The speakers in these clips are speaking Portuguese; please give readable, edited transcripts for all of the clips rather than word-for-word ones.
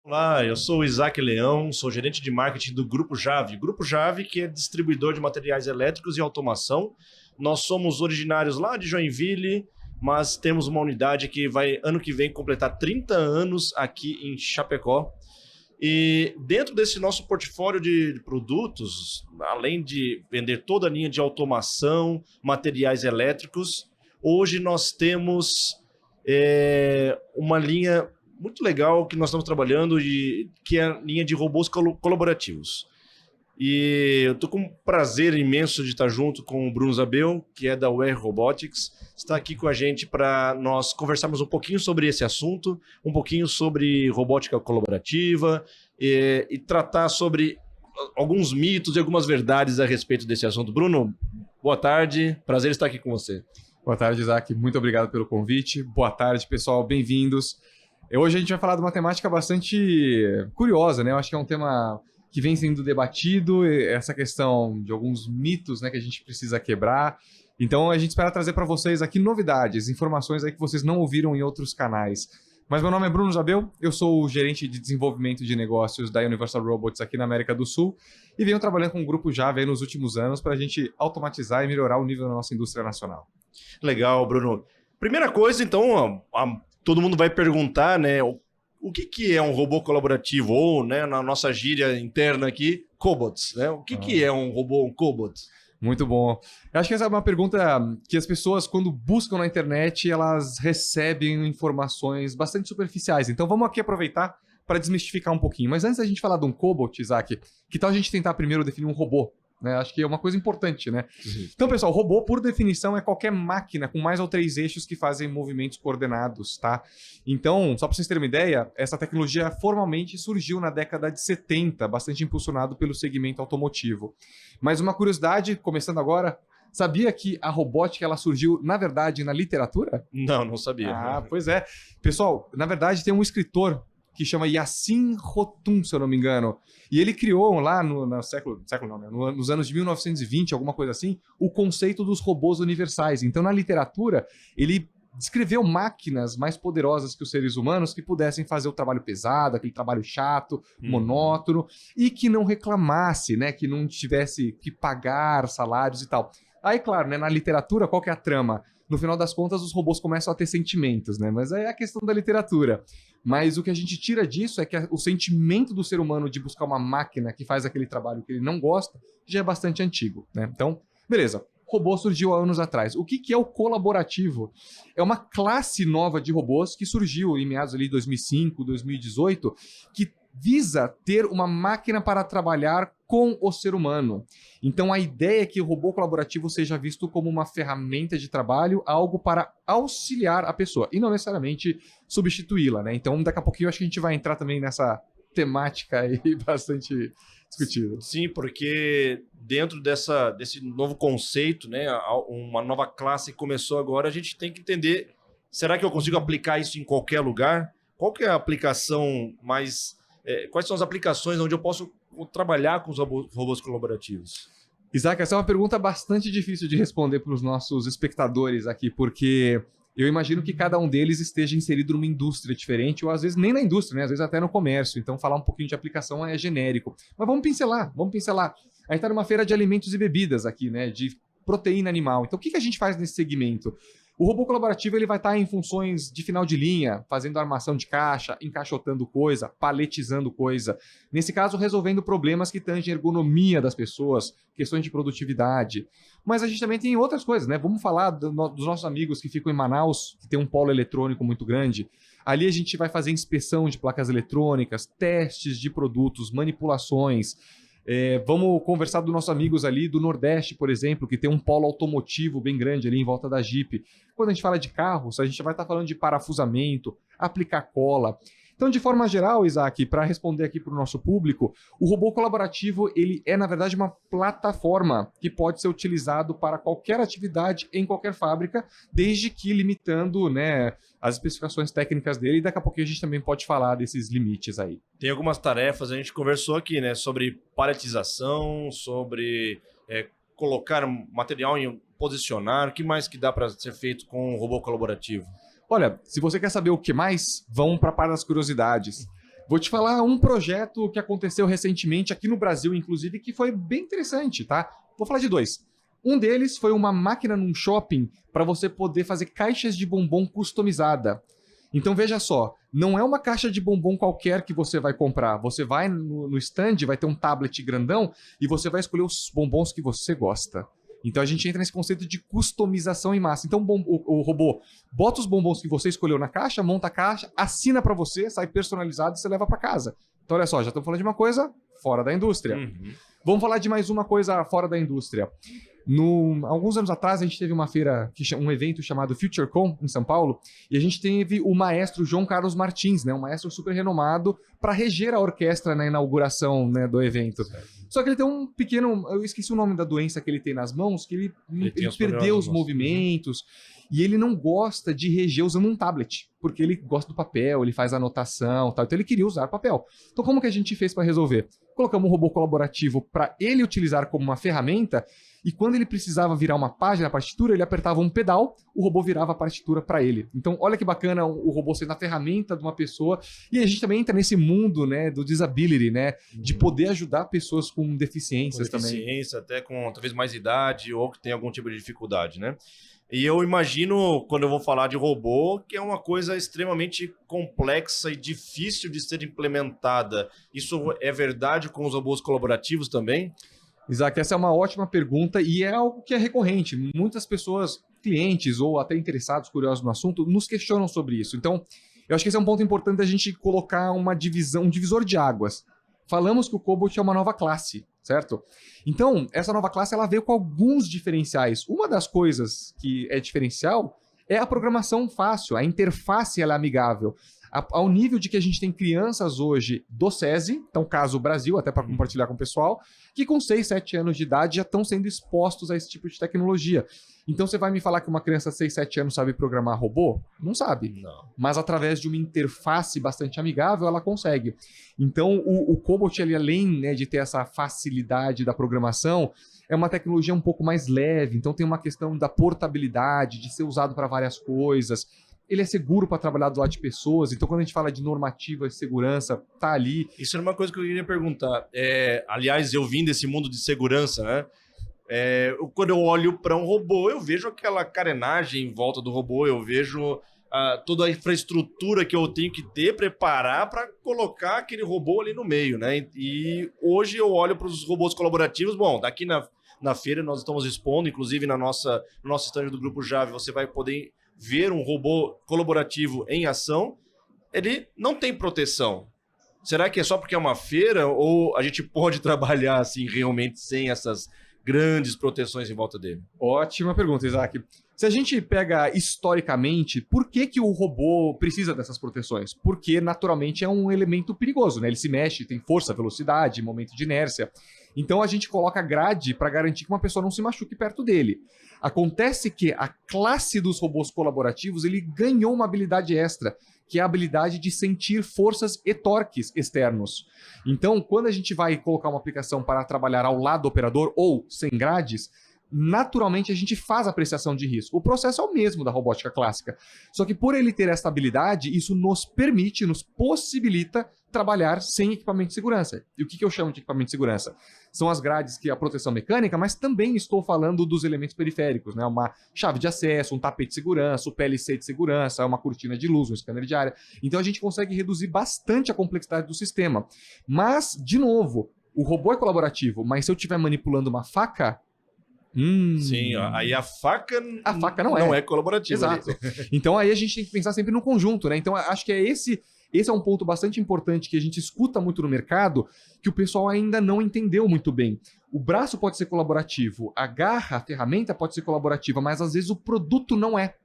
Olá, eu sou o Isaac Leão, sou gerente de marketing do Grupo Jave. Grupo Jave, que é distribuidor de materiais elétricos e automação. Nós somos originários lá de Joinville, mas temos uma unidade que vai, ano que vem, completar 30 anos aqui em Chapecó. E dentro desse nosso portfólio de produtos, além de vender toda a linha de automação, materiais elétricos, hoje nós temos uma linha muito legal que nós estamos trabalhando, que é a linha de robôs colaborativos. E eu estou com um prazer imenso de estar junto com o Bruno Zabel, que é da WER Robotics, está aqui com a gente para nós conversarmos um pouquinho sobre esse assunto, um pouquinho sobre robótica colaborativa e tratar sobre alguns mitos e algumas verdades a respeito desse assunto. Bruno, boa tarde, prazer estar aqui com você. Boa tarde, Isaac, muito obrigado pelo convite. Boa tarde, pessoal, bem-vindos. Hoje a gente vai falar de uma temática bastante curiosa, né? Eu acho que é um tema que vem sendo debatido, essa questão de alguns mitos, né, que a gente precisa quebrar. Então a gente espera trazer para vocês aqui novidades, informações aí que vocês não ouviram em outros canais. Mas meu nome é Bruno Zabel, eu sou o gerente de desenvolvimento de negócios da Universal Robots aqui na América do Sul e venho trabalhando com o Grupo Jave aí nos últimos anos para a gente automatizar e melhorar o nível da nossa indústria nacional. Legal, Bruno. Primeira coisa, então, todo mundo vai perguntar, né, o que é um robô colaborativo, ou, né, na nossa gíria interna aqui, cobots, né? O que é um robô, um cobot? Muito bom. Eu acho que essa é uma pergunta que as pessoas, quando buscam na internet, elas recebem informações bastante superficiais. Então vamos aqui aproveitar para desmistificar um pouquinho. Mas antes da gente falar de um cobot, Isaac, que tal a gente tentar primeiro definir um robô? Né? Acho que é uma coisa importante, né? Uhum. Então, pessoal, robô, por definição, é qualquer máquina com mais ou 3 eixos que fazem movimentos coordenados, tá? Então, só para vocês terem uma ideia, essa tecnologia formalmente surgiu na década de 70, bastante impulsionado pelo segmento automotivo. Mas uma curiosidade, começando agora, sabia que a robótica ela surgiu, na verdade, na literatura? Não sabia. Pois é. Pessoal, na verdade, tem um escritor que chama Yassin Rotum, se eu não me engano. E ele criou lá nos anos de 1920, alguma coisa assim, o conceito dos robôs universais. Então, na literatura, ele descreveu máquinas mais poderosas que os seres humanos que pudessem fazer o trabalho pesado, aquele trabalho chato, monótono, e que não reclamasse, né, que não tivesse que pagar salários e tal. Aí, claro, né, na literatura, qual que é a trama? No final das contas, os robôs começam a ter sentimentos, né? Mas é a questão da literatura. Mas o que a gente tira disso é que o sentimento do ser humano de buscar uma máquina que faz aquele trabalho que ele não gosta já é bastante antigo, né? Então, beleza. Robô surgiu há anos atrás. O que é o colaborativo? É uma classe nova de robôs que surgiu em meados ali de 2005, 2018, que visa ter uma máquina para trabalhar com o ser humano. Então a ideia é que o robô colaborativo seja visto como uma ferramenta de trabalho, algo para auxiliar a pessoa, e não necessariamente substituí-la, né? Então daqui a pouquinho eu acho que a gente vai entrar também nessa temática aí bastante discutida. Sim, porque dentro desse novo conceito, né, uma nova classe que começou agora, a gente tem que entender, será que eu consigo aplicar isso em qualquer lugar? Qual que é a aplicação mais... quais são as aplicações onde eu posso trabalhar com os robôs colaborativos? Isaac, essa é uma pergunta bastante difícil de responder para os nossos espectadores aqui, porque eu imagino que cada um deles esteja inserido numa indústria diferente, ou às vezes nem na indústria, né? Às vezes até no comércio. Então falar um pouquinho de aplicação é genérico. Mas vamos pincelar. A gente está numa feira de alimentos e bebidas aqui, né? De proteína animal. Então o que a gente faz nesse segmento? O robô colaborativo ele vai estar em funções de final de linha, fazendo armação de caixa, encaixotando coisa, paletizando coisa. Nesse caso, resolvendo problemas que tangem a ergonomia das pessoas, questões de produtividade. Mas a gente também tem outras coisas, né? Vamos falar dos nossos amigos que ficam em Manaus, que tem um polo eletrônico muito grande. Ali a gente vai fazer inspeção de placas eletrônicas, testes de produtos, manipulações. Vamos conversar dos nossos amigos ali do Nordeste, por exemplo, que tem um polo automotivo bem grande ali em volta da Jeep. Quando a gente fala de carros, a gente vai estar falando de parafusamento, aplicar cola. Então, de forma geral, Isaac, para responder aqui para o nosso público, o robô colaborativo ele é, na verdade, uma plataforma que pode ser utilizado para qualquer atividade em qualquer fábrica, desde que limitando, né, as especificações técnicas dele, e daqui a pouquinho a gente também pode falar desses limites aí. Tem algumas tarefas, a gente conversou aqui, né, sobre paletização, sobre colocar material em posicionar, o que mais que dá para ser feito com um robô colaborativo? Olha, se você quer saber o que mais, vamos para a parte das curiosidades. Vou te falar um projeto que aconteceu recentemente aqui no Brasil, inclusive, que foi bem interessante, tá? Vou falar de dois. Um deles foi uma máquina num shopping para você poder fazer caixas de bombom customizada. Então veja só, não é uma caixa de bombom qualquer que você vai comprar. Você vai no stand, vai ter um tablet grandão e você vai escolher os bombons que você gosta. Então a gente entra nesse conceito de customização em massa. Então o robô bota os bombons que você escolheu na caixa, monta a caixa, assina para você, sai personalizado e você leva para casa. Então olha só, já estamos falando de uma coisa fora da indústria. Vamos falar de mais uma coisa fora da indústria. Alguns anos atrás, a gente teve uma feira, um evento chamado FutureCon, em São Paulo, e a gente teve o maestro João Carlos Martins, né, um maestro super renomado, para reger a orquestra na inauguração, né, do evento. Só que ele tem um pequeno... Eu esqueci o nome da doença que ele tem nas mãos, que ele perdeu os movimentos, e ele não gosta de reger usando um tablet, porque ele gosta do papel, ele faz anotação, tal, então ele queria usar papel. Então como que a gente fez para resolver? Colocamos um robô colaborativo para ele utilizar como uma ferramenta, e quando ele precisava virar uma página, a partitura, ele apertava um pedal, o robô virava a partitura para ele. Então, olha que bacana o robô sendo a ferramenta de uma pessoa. E a gente também entra nesse mundo, né, do disability, né, de poder ajudar pessoas com deficiências também. Deficiência, até com talvez mais idade ou que tem algum tipo de dificuldade, né? E eu imagino, quando eu vou falar de robô, que é uma coisa extremamente complexa e difícil de ser implementada. Isso é verdade com os robôs colaborativos também? Isaac, essa é uma ótima pergunta e é algo que é recorrente. Muitas pessoas, clientes ou até interessados, curiosos no assunto, nos questionam sobre isso. Então, eu acho que esse é um ponto importante da gente colocar uma divisão, um divisor de águas. Falamos que o Cobalt é uma nova classe, certo? Então, essa nova classe ela veio com alguns diferenciais. Uma das coisas que é diferencial é a programação fácil, a interface ela é amigável. Ao nível de que a gente tem crianças hoje do SESI, então caso Brasil, até para compartilhar com o pessoal, que com 6, 7 anos de idade já estão sendo expostos a esse tipo de tecnologia. Então você vai me falar que uma criança de 6, 7 anos sabe programar robô? Não sabe. Não. Mas através de uma interface bastante amigável, ela consegue. Então o Cobalt, ele, além, né, de ter essa facilidade da programação, é uma tecnologia um pouco mais leve. Então tem uma questão da portabilidade, de ser usado para várias coisas. Ele é seguro para trabalhar do lado de pessoas. Então, quando a gente fala de normativa de segurança, tá ali. Isso era uma coisa que eu queria perguntar. Aliás, eu vim desse mundo de segurança, né? Quando eu olho para um robô, eu vejo aquela carenagem em volta do robô, eu vejo toda a infraestrutura que eu tenho que ter, preparar para colocar aquele robô ali no meio, né? E hoje eu olho para os robôs colaborativos. Bom, daqui na feira nós estamos expondo, inclusive no nosso stand do Grupo Jave, você vai poder ver um robô colaborativo em ação. Ele não tem proteção. Será que é só porque é uma feira ou a gente pode trabalhar assim realmente sem essas grandes proteções em volta dele? Ótima pergunta, Isaac. Se a gente pega historicamente, por que o robô precisa dessas proteções? Porque naturalmente é um elemento perigoso, né? Ele se mexe, tem força, velocidade, momento de inércia. Então a gente coloca grade para garantir que uma pessoa não se machuque perto dele. Acontece que a classe dos robôs colaborativos ele ganhou uma habilidade extra, que é a habilidade de sentir forças e torques externos. Então, quando a gente vai colocar uma aplicação para trabalhar ao lado do operador ou sem grades, naturalmente a gente faz apreciação de risco. O processo é o mesmo da robótica clássica. Só que por ele ter essa habilidade, isso nos permite, nos possibilita trabalhar sem equipamento de segurança. E o que eu chamo de equipamento de segurança? São as grades que é a proteção mecânica, mas também estou falando dos elementos periféricos, né? Uma chave de acesso, um tapete de segurança, o PLC de segurança, uma cortina de luz, um scanner de área. Então a gente consegue reduzir bastante a complexidade do sistema. Mas, de novo, o robô é colaborativo, mas se eu estiver manipulando uma faca... Sim, aí a faca não é colaborativa. Exato. Então aí a gente tem que pensar sempre no conjunto, né? Então acho que esse é um ponto bastante importante que a gente escuta muito no mercado, que o pessoal ainda não entendeu muito bem. O braço pode ser colaborativo, a garra, a ferramenta pode ser colaborativa, mas às vezes o produto não é.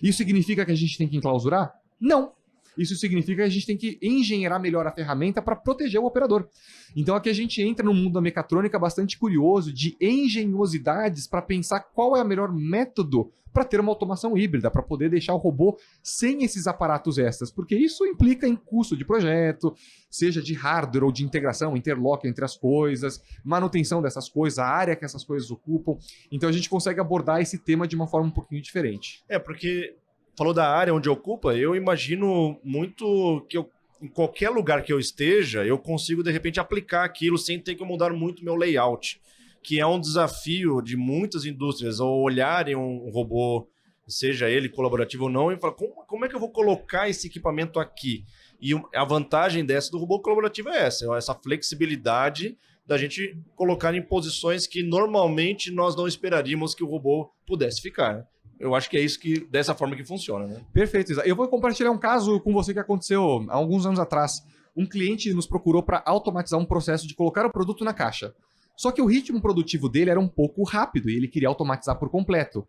Isso significa que a gente tem que enclausurar? Não. Isso significa que a gente tem que engenheirar melhor a ferramenta para proteger o operador. Então aqui a gente entra no mundo da mecatrônica bastante curioso de engenhosidades para pensar qual é o melhor método para ter uma automação híbrida, para poder deixar o robô sem esses aparatos extras, porque isso implica em custo de projeto, seja de hardware ou de integração, interlock entre as coisas, manutenção dessas coisas, a área que essas coisas ocupam. Então a gente consegue abordar esse tema de uma forma um pouquinho diferente. Porque falou da área onde ocupa, eu imagino muito que em qualquer lugar que eu esteja, eu consigo, de repente, aplicar aquilo sem ter que mudar muito meu layout, que é um desafio de muitas indústrias, ou olharem um robô, seja ele colaborativo ou não, e falar, como é que eu vou colocar esse equipamento aqui? E a vantagem do robô colaborativo é essa flexibilidade da gente colocar em posições que normalmente nós não esperaríamos que o robô pudesse ficar, né? Eu acho que é dessa forma que funciona, né? Perfeito, Isa. Eu vou compartilhar um caso com você que aconteceu há alguns anos atrás. Um cliente nos procurou para automatizar um processo de colocar o produto na caixa. Só que o ritmo produtivo dele era um pouco rápido e ele queria automatizar por completo.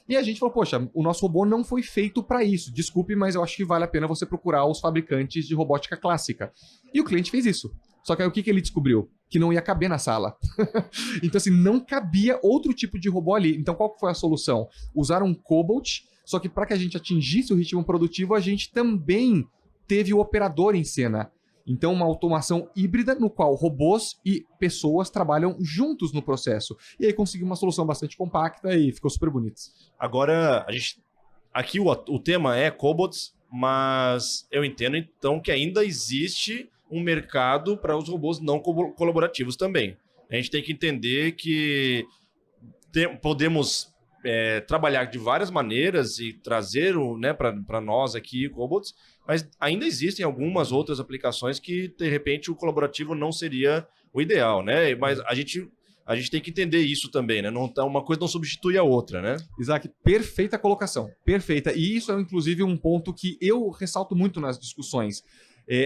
E a gente falou, poxa, o nosso robô não foi feito para isso. Desculpe, mas eu acho que vale a pena você procurar os fabricantes de robótica clássica. E o cliente fez isso. Só que aí o que ele descobriu? Que não ia caber na sala. Então, assim, não cabia outro tipo de robô ali. Então, qual foi a solução? Usar um Cobalt, só que para que a gente atingisse o ritmo produtivo, a gente também teve o operador em cena. Então, uma automação híbrida no qual robôs e pessoas trabalham juntos no processo. E aí conseguimos uma solução bastante compacta e ficou super bonito. Agora, aqui o tema é cobots, mas eu entendo então que ainda existe um mercado para os robôs não colaborativos também. A gente tem que entender que podemos trabalhar de várias maneiras e trazer para nós aqui cobots, mas ainda existem algumas outras aplicações que, de repente, o colaborativo não seria o ideal, né? Mas a gente tem que entender isso também, né? Uma coisa não substitui a outra, né? Isaac, perfeita colocação, perfeita. E isso é, inclusive, um ponto que eu ressalto muito nas discussões.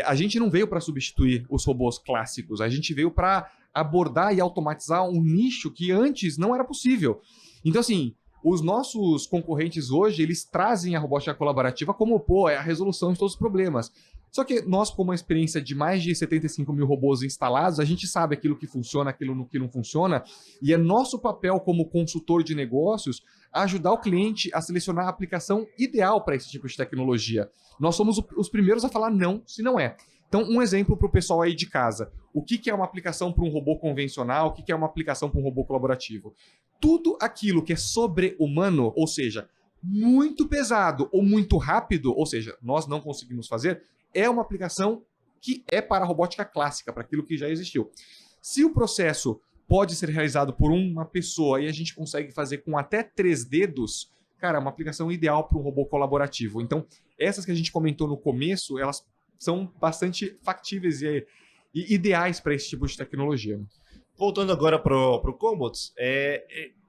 A gente não veio para substituir os robôs clássicos, a gente veio para abordar e automatizar um nicho que antes não era possível. Então, assim, os nossos concorrentes hoje, eles trazem a robótica colaborativa como, é a resolução de todos os problemas. Só que nós, com uma experiência de mais de 75 mil robôs instalados, a gente sabe aquilo que funciona, aquilo que não funciona, e é nosso papel como consultor de negócios ajudar o cliente a selecionar a aplicação ideal para esse tipo de tecnologia. Nós somos os primeiros a falar não, se não é. Então, um exemplo para o pessoal aí de casa. O que é uma aplicação para um robô convencional? O que é uma aplicação para um robô colaborativo? Tudo aquilo que é sobre-humano, ou seja, muito pesado ou muito rápido, ou seja, nós não conseguimos fazer, é uma aplicação que é para a robótica clássica, para aquilo que já existiu. Se o processo pode ser realizado por uma pessoa e a gente consegue fazer com até 3 dedos, cara, é uma aplicação ideal para um robô colaborativo. Então, essas que a gente comentou no começo, elas são bastante factíveis e ideais para esse tipo de tecnologia. Voltando agora para o Cobots,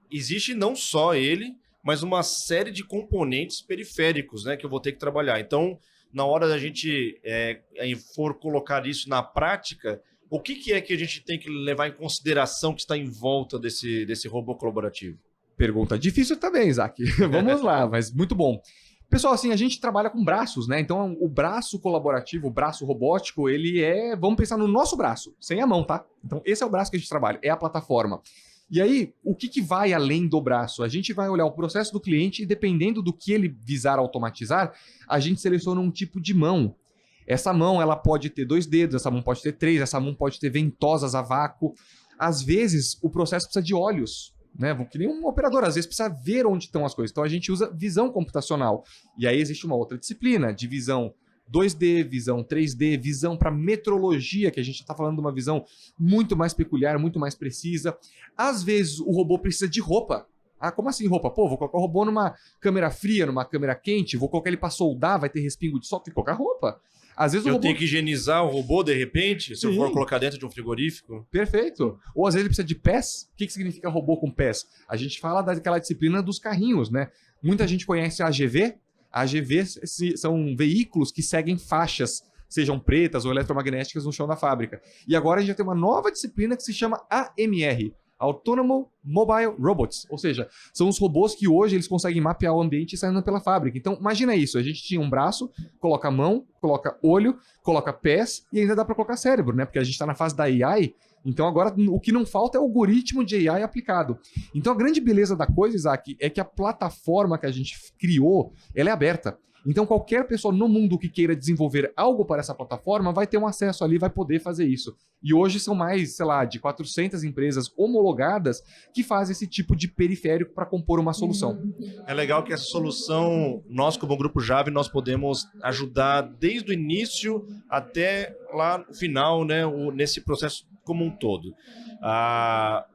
existe não só ele, mas uma série de componentes periféricos, né, que eu vou ter que trabalhar. Então, na hora da gente for colocar isso na prática, o que é que a gente tem que levar em consideração que está em volta desse robô colaborativo? Pergunta difícil também, Isaac. Vamos lá, mas muito bom. Pessoal, assim, a gente trabalha com braços, né? Então, o braço colaborativo, o braço robótico, ele vamos pensar no nosso braço, sem a mão, tá? Então, esse é o braço que a gente trabalha, é a plataforma. E aí, o que vai além do braço? A gente vai olhar o processo do cliente e, dependendo do que ele visar automatizar, a gente seleciona um tipo de mão. Essa mão, ela pode ter 2 dedos, essa mão pode ter 3, essa mão pode ter ventosas a vácuo. Às vezes, o processo precisa de olhos, né? Que nem um operador, às vezes precisa ver onde estão as coisas. Então, a gente usa visão computacional. E aí, existe uma outra disciplina de visão 2D, visão 3D, visão para metrologia, que a gente está falando de uma visão muito mais peculiar, muito mais precisa. Às vezes, o robô precisa de roupa. Ah, como assim roupa? Pô, vou colocar o robô numa câmera fria, numa câmera quente, vou colocar ele para soldar, vai ter respingo de sol, tem que colocar roupa. Às vezes eu tenho que higienizar o robô, de repente, se eu for colocar dentro de um frigorífico? Perfeito. Ou às vezes ele precisa de pés. O que significa robô com pés? A gente fala daquela disciplina dos carrinhos, né? Muita gente conhece a AGV. A AGV são veículos que seguem faixas, sejam pretas ou eletromagnéticas, no chão da fábrica. E agora a gente já tem uma nova disciplina que se chama AMR, Autonomous Mobile Robots, ou seja, são os robôs que hoje eles conseguem mapear o ambiente e saindo pela fábrica. Então, imagina isso, a gente tinha um braço, coloca mão, coloca olho, coloca pés e ainda dá para colocar cérebro, né? Porque a gente está na fase da AI, então agora o que não falta é o algoritmo de AI aplicado. Então, a grande beleza da coisa, Isaac, é que a plataforma que a gente criou, ela é aberta. Então qualquer pessoa no mundo que queira desenvolver algo para essa plataforma vai ter um acesso ali, vai poder fazer isso. E hoje são mais, sei lá, de 400 empresas homologadas que fazem esse tipo de periférico para compor uma solução. É legal que essa solução, nós como Grupo Jave, nós podemos ajudar desde o início até lá no final, né, nesse processo como um todo.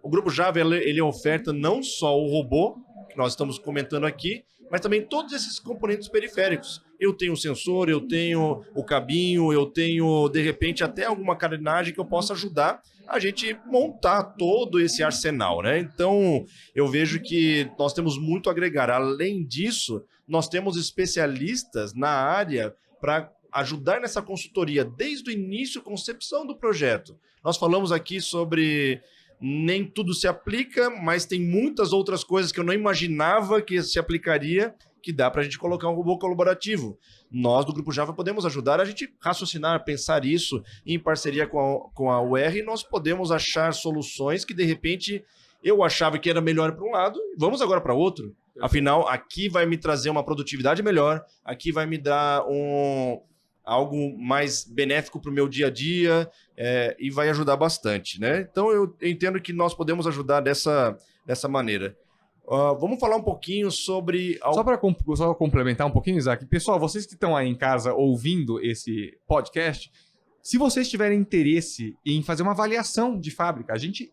O Grupo Jave, ele oferta não só o robô, que nós estamos comentando aqui, mas também todos esses componentes periféricos. Eu tenho o sensor, eu tenho o cabinho, eu tenho, de repente, até alguma carenagem que eu possa ajudar a gente montar todo esse arsenal, né? Então, eu vejo que nós temos muito a agregar. Além disso, nós temos especialistas na área para ajudar nessa consultoria, desde o início, concepção do projeto. Nós falamos aqui sobre nem tudo se aplica, mas tem muitas outras coisas que eu não imaginava que se aplicaria, que dá para a gente colocar um robô colaborativo. Nós, do Grupo Java, podemos ajudar a gente raciocinar, pensar isso em parceria com a UR, e nós podemos achar soluções que, de repente, eu achava que era melhor para um lado, vamos agora para outro. Afinal, aqui vai me trazer uma produtividade melhor, aqui vai me dar algo mais benéfico para o meu dia a dia, e vai ajudar bastante, né? Então, eu entendo que nós podemos ajudar dessa maneira. Vamos falar um pouquinho sobre... Só para complementar um pouquinho, Isaac. Pessoal, vocês que estão aí em casa ouvindo esse podcast, se vocês tiverem interesse em fazer uma avaliação de fábrica, a gente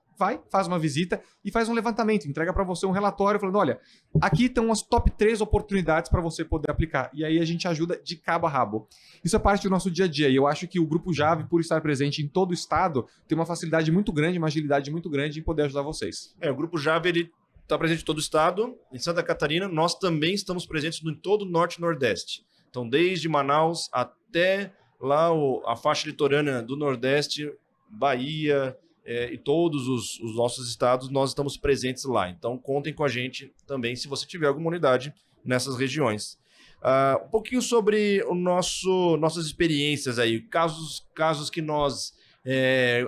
faz uma visita e faz um levantamento, entrega para você um relatório falando, olha, aqui estão as top 3 oportunidades para você poder aplicar. E aí a gente ajuda de cabo a rabo. Isso é parte do nosso dia a dia. E eu acho que o Grupo Jave, por estar presente em todo o estado, tem uma facilidade muito grande, uma agilidade muito grande em poder ajudar vocês. O Grupo Jave, ele está presente em todo o estado. Em Santa Catarina, nós também estamos presentes em todo o Norte e Nordeste. Então, desde Manaus até lá a faixa litorânea do Nordeste, Bahia, e todos os nossos estados, nós estamos presentes lá. Então, contem com a gente também, se você tiver alguma unidade nessas regiões. Um pouquinho sobre nossas experiências aí, casos que nós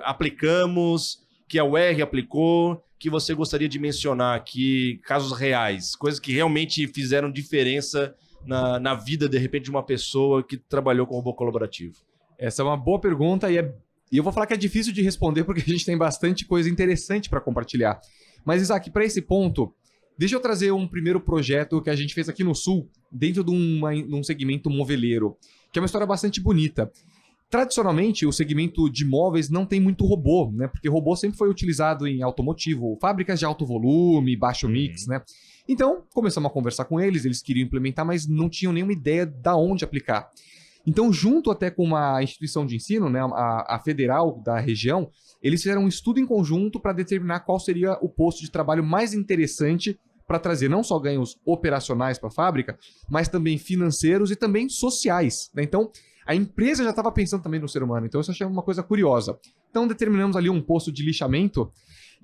aplicamos, que a UR aplicou, que você gostaria de mencionar aqui, casos reais, coisas que realmente fizeram diferença na vida, de repente, de uma pessoa que trabalhou com robô colaborativo? Essa é uma boa pergunta e eu vou falar que é difícil de responder porque a gente tem bastante coisa interessante para compartilhar. Mas, Isaac, para esse ponto, deixa eu trazer um primeiro projeto que a gente fez aqui no Sul, dentro de um segmento moveleiro, que é uma história bastante bonita. Tradicionalmente, o segmento de móveis não tem muito robô, né? Porque robô sempre foi utilizado em automotivo, fábricas de alto volume, baixo mix, né? Então, começamos a conversar com eles queriam implementar, mas não tinham nenhuma ideia de onde aplicar. Então, junto até com uma instituição de ensino, né, a federal da região, eles fizeram um estudo em conjunto para determinar qual seria o posto de trabalho mais interessante para trazer não só ganhos operacionais para a fábrica, mas também financeiros e também sociais, né? Então, a empresa já estava pensando também no ser humano, então isso eu achei uma coisa curiosa. Então determinamos ali um posto de lixamento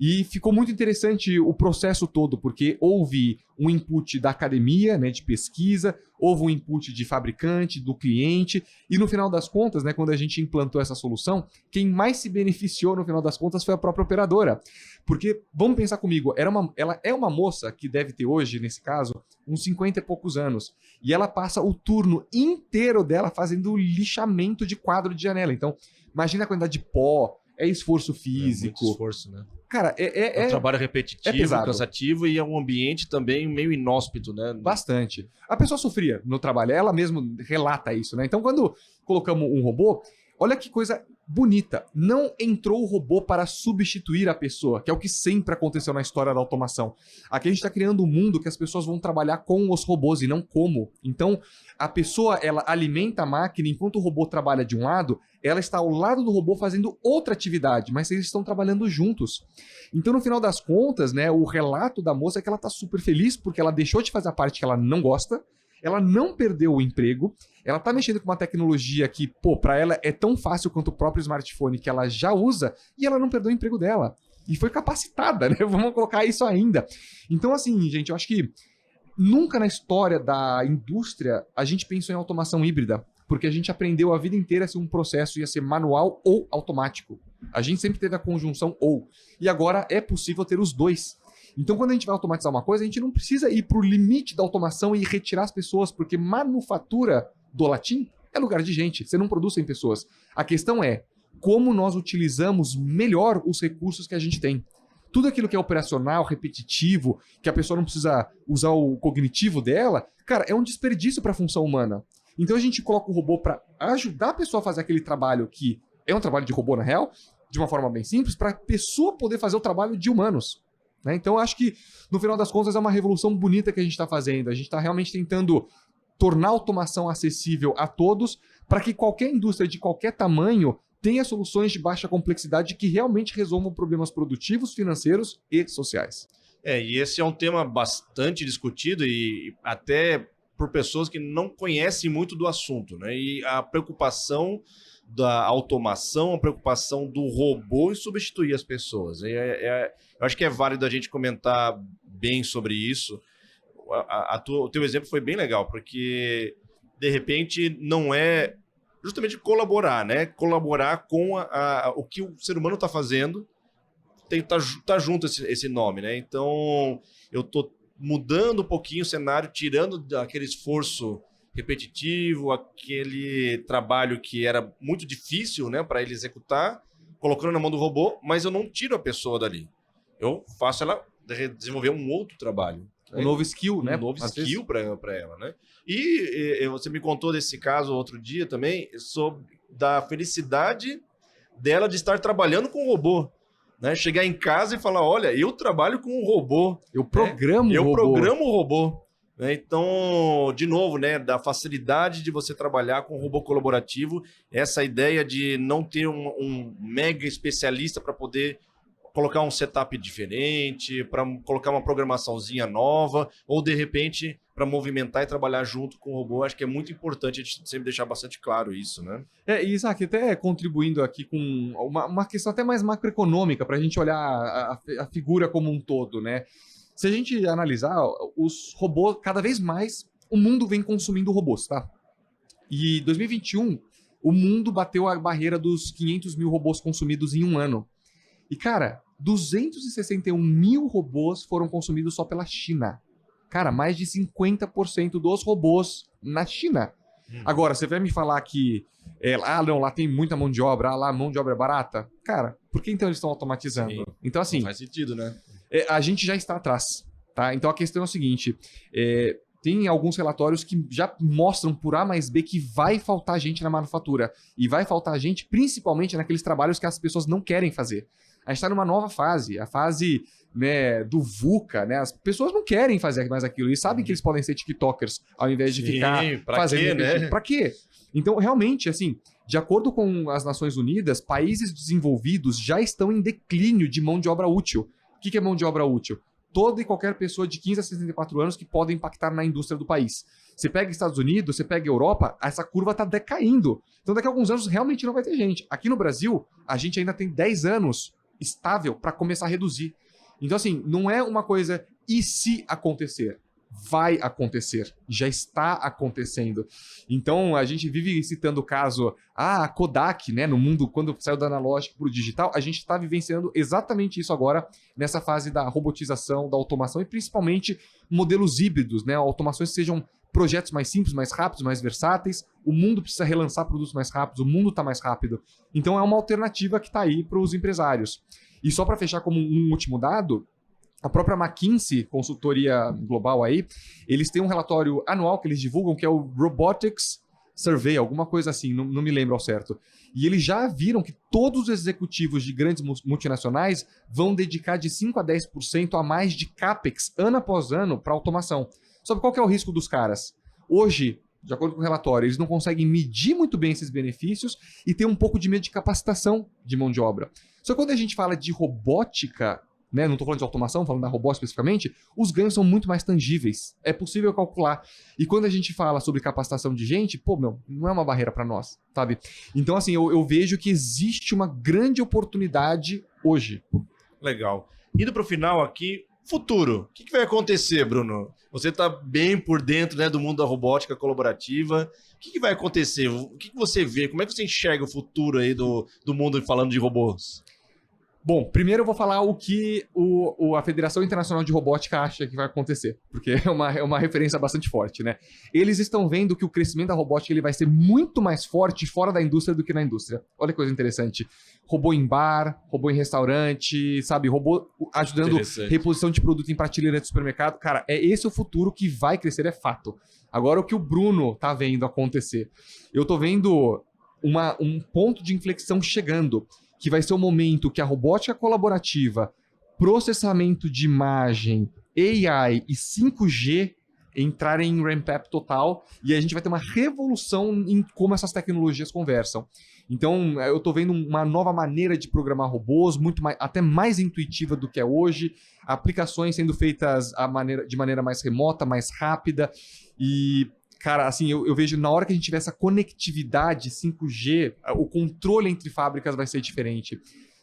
e ficou muito interessante o processo todo, porque houve um input da academia, né, de pesquisa, houve um input de fabricante, do cliente, e no final das contas, né, quando a gente implantou essa solução, quem mais se beneficiou no final das contas foi a própria operadora. Porque, vamos pensar comigo, ela é uma moça que deve ter hoje, nesse caso, uns 50 e poucos anos, e ela passa o turno inteiro dela fazendo lixamento de quadro de janela. Então, imagina a quantidade de pó, esforço físico. Muito esforço, né? Cara, é um trabalho repetitivo, cansativo e é um ambiente também meio inóspito, né? Bastante. A pessoa sofria no trabalho, ela mesma relata isso, né? Então, quando colocamos um robô, olha que coisa bonita. Não entrou o robô para substituir a pessoa, que é o que sempre aconteceu na história da automação. Aqui a gente está criando um mundo que as pessoas vão trabalhar com os robôs e não como. Então, a pessoa, ela alimenta a máquina, enquanto o robô trabalha de um lado, ela está ao lado do robô fazendo outra atividade, mas eles estão trabalhando juntos. Então, no final das contas, né, o relato da moça é que ela está super feliz porque ela deixou de fazer a parte que ela não gosta, ela não perdeu o emprego, ela tá mexendo com uma tecnologia que, para ela é tão fácil quanto o próprio smartphone que ela já usa, e ela não perdeu o emprego dela. E foi capacitada, né? Vamos colocar isso ainda. Então, assim, gente, eu acho que nunca na história da indústria a gente pensou em automação híbrida, porque a gente aprendeu a vida inteira se um processo ia ser manual ou automático. A gente sempre teve a conjunção ou. E agora é possível ter os dois. Então, quando a gente vai automatizar uma coisa, a gente não precisa ir para o limite da automação e retirar as pessoas, porque manufatura do latim é lugar de gente, você não produz sem pessoas. A questão é como nós utilizamos melhor os recursos que a gente tem. Tudo aquilo que é operacional, repetitivo, que a pessoa não precisa usar o cognitivo dela, cara, é um desperdício para a função humana. Então a gente coloca o robô para ajudar a pessoa a fazer aquele trabalho que é um trabalho de robô na real, de uma forma bem simples, para a pessoa poder fazer o trabalho de humanos. Né? Então eu acho que, no final das contas, é uma revolução bonita que a gente está fazendo. A gente está realmente tentando tornar a automação acessível a todos para que qualquer indústria de qualquer tamanho tenha soluções de baixa complexidade que realmente resolvam problemas produtivos, financeiros e sociais. E esse é um tema bastante discutido e até por pessoas que não conhecem muito do assunto, né? E a preocupação da automação, a preocupação do robô em substituir as pessoas. Eu acho que é válido a gente comentar bem sobre isso. O teu exemplo foi bem legal, porque de repente não é justamente colaborar, né? Colaborar com o que o ser humano está fazendo, tem que tá junto esse nome, né? Então eu tô mudando um pouquinho o cenário, tirando aquele esforço repetitivo, aquele trabalho que era muito difícil, né, para ele executar, colocando na mão do robô, mas eu não tiro a pessoa dali. Eu faço ela desenvolver um outro trabalho. Um novo skill, né? Um novo skill para ela, né? E você me contou desse caso outro dia também, da felicidade dela de estar trabalhando com o robô. Né? Chegar em casa e falar, olha, eu trabalho com um robô. Eu programo o robô. Eu programo o robô. Né? Então, de novo, né, da facilidade de você trabalhar com um robô colaborativo, essa ideia de não ter um mega especialista para poder colocar um setup diferente, para colocar uma programaçãozinha nova, ou de repente para movimentar e trabalhar junto com o robô. Acho que é muito importante a gente sempre deixar bastante claro isso, né? Isaac, até contribuindo aqui com uma questão até mais macroeconômica, para a gente olhar a figura como um todo, né? Se a gente analisar, os robôs, cada vez mais, o mundo vem consumindo robôs, tá? E em 2021, o mundo bateu a barreira dos 500 mil robôs consumidos em um ano. E, cara, 261 mil robôs foram consumidos só pela China. Cara, mais de 50% dos robôs na China. Agora, você vai me falar que lá tem muita mão de obra, lá a mão de obra é barata? Cara, por que então eles estão automatizando? Sim, então, assim, não faz sentido, né? A gente já está atrás, tá? Então a questão é o seguinte, tem alguns relatórios que já mostram por A mais B que vai faltar gente na manufatura. E vai faltar gente principalmente naqueles trabalhos que as pessoas não querem fazer. A gente está numa nova fase, a fase, né, do VUCA, né? As pessoas não querem fazer mais aquilo, eles sabem que eles podem ser tiktokers ao invés de ficar fazendo... Quê, né? Pra quê? Então, realmente, assim, de acordo com as Nações Unidas, países desenvolvidos já estão em declínio de mão de obra útil. O que é mão de obra útil? Toda e qualquer pessoa de 15 a 64 anos que pode impactar na indústria do país. Você pega Estados Unidos, você pega Europa, essa curva está decaindo. Então, daqui a alguns anos, realmente não vai ter gente. Aqui no Brasil, a gente ainda tem 10 anos estável para começar a reduzir. Então, assim, não é uma coisa e se acontecer? Vai acontecer. Já está acontecendo. Então, a gente vive citando o caso, a Kodak, né, no mundo, quando saiu do analógico para o digital, a gente está vivenciando exatamente isso agora, nessa fase da robotização, da automação e principalmente modelos híbridos, né, automações que sejam projetos mais simples, mais rápidos, mais versáteis. O mundo precisa relançar produtos mais rápidos, o mundo está mais rápido. Então é uma alternativa que está aí para os empresários. E só para fechar como um último dado, a própria McKinsey, consultoria global aí, eles têm um relatório anual que eles divulgam, que é o Robotics Survey, alguma coisa assim, não me lembro ao certo. E eles já viram que todos os executivos de grandes multinacionais vão dedicar de 5 a 10% a mais de CAPEX, ano após ano, para automação. Sabe qual que é o risco dos caras? Hoje, de acordo com o relatório, eles não conseguem medir muito bem esses benefícios e ter um pouco de medo de capacitação de mão de obra. Só que quando a gente fala de robótica, né, não estou falando de automação, falando da robótica especificamente, os ganhos são muito mais tangíveis. É possível calcular. E quando a gente fala sobre capacitação de gente, não é uma barreira para nós, sabe? Então, assim, eu vejo que existe uma grande oportunidade hoje. Legal. Indo para o final aqui, futuro. O que vai acontecer, Bruno? Você está bem por dentro, né, do mundo da robótica colaborativa. O que vai acontecer? O que você vê? Como é que você enxerga o futuro aí do mundo falando de robôs? Bom, primeiro eu vou falar o que a Federação Internacional de Robótica acha que vai acontecer, porque é uma referência bastante forte, né? Eles estão vendo que o crescimento da robótica ele vai ser muito mais forte fora da indústria do que na indústria. Olha que coisa interessante. Robô em bar, robô em restaurante, sabe? Robô ajudando reposição de produto em prateleira de supermercado. Cara, é esse o futuro que vai crescer, é fato. Agora, o que o Bruno tá vendo acontecer? Eu tô vendo um ponto de inflexão chegando, que vai ser o momento que a robótica colaborativa, processamento de imagem, AI e 5G entrarem em ramp-up total, e a gente vai ter uma revolução em como essas tecnologias conversam. Então, eu estou vendo uma nova maneira de programar robôs, muito mais, até mais intuitiva do que é hoje, aplicações sendo feitas de maneira mais remota, mais rápida, e cara, assim, eu vejo na hora que a gente tiver essa conectividade 5G, o controle entre fábricas vai ser diferente.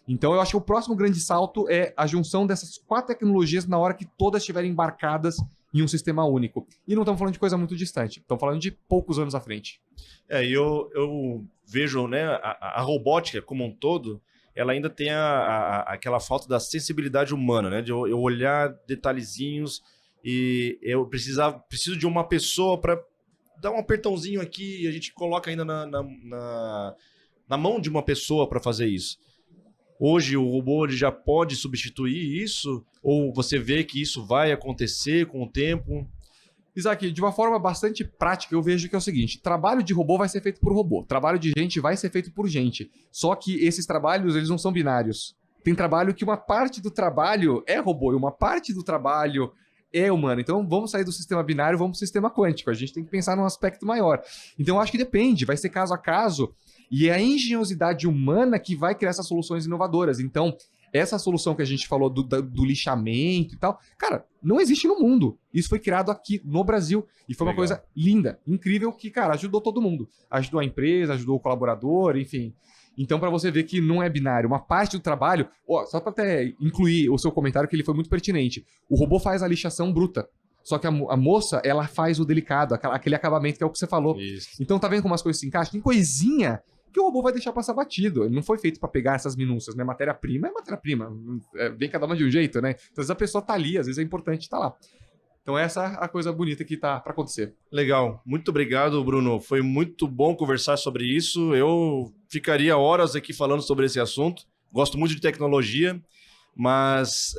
Então eu acho que o próximo grande salto é a junção dessas 4 tecnologias na hora que todas estiverem embarcadas em um sistema único. E não estamos falando de coisa muito distante, estamos falando de poucos anos à frente. Eu vejo, né, a robótica como um todo, ela ainda tem aquela falta da sensibilidade humana, né, de eu olhar detalhezinhos e eu preciso de uma pessoa para dá um apertãozinho aqui e a gente coloca ainda na mão de uma pessoa para fazer isso. Hoje o robô ele já pode substituir isso? Ou você vê que isso vai acontecer com o tempo? Isaac, de uma forma bastante prática, eu vejo que é o seguinte: trabalho de robô vai ser feito por robô, trabalho de gente vai ser feito por gente. Só que esses trabalhos, eles não são binários. Tem trabalho que uma parte do trabalho é robô e uma parte do trabalho é humano. Então vamos sair do sistema binário, vamos para o sistema quântico. A gente tem que pensar num aspecto maior. Então eu acho que depende, vai ser caso a caso, e é a engenhosidade humana que vai criar essas soluções inovadoras. Então, essa solução que a gente falou do lixamento e tal, cara, não existe no mundo. Isso foi criado aqui no Brasil e foi uma coisa linda, incrível, que, cara, ajudou todo mundo. Ajudou a empresa, ajudou o colaborador, enfim. Então, para você ver que não é binário, uma parte do trabalho... só para até incluir o seu comentário, que ele foi muito pertinente. O robô faz a lixação bruta. Só que a moça, ela faz o delicado, aquele acabamento que é o que você falou. Isso. Então, tá vendo como as coisas se encaixam? Tem coisinha que o robô vai deixar passar batido. Ele não foi feito para pegar essas minúcias, né? Matéria-prima é matéria-prima. Vem cada uma de um jeito, né? Então, às vezes a pessoa tá ali, às vezes é importante estar lá. Então essa é a coisa bonita que tá para acontecer. Legal. Muito obrigado, Bruno. Foi muito bom conversar sobre isso. Eu ficaria horas aqui falando sobre esse assunto. Gosto muito de tecnologia, mas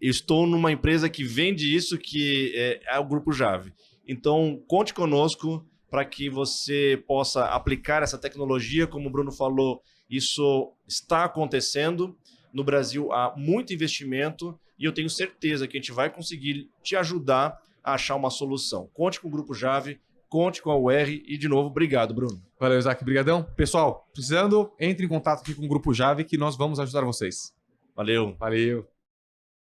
eu estou numa empresa que vende isso, que é o Grupo Jave. Então, conte conosco para que você possa aplicar essa tecnologia. Como o Bruno falou, isso está acontecendo. No Brasil há muito investimento e eu tenho certeza que a gente vai conseguir te ajudar a achar uma solução. Conte com o Grupo Jave, conte com a UR e, de novo, obrigado, Bruno. Valeu, Isaac. Brigadão. Pessoal, precisando, entre em contato aqui com o Grupo Jave que nós vamos ajudar vocês. Valeu. Valeu.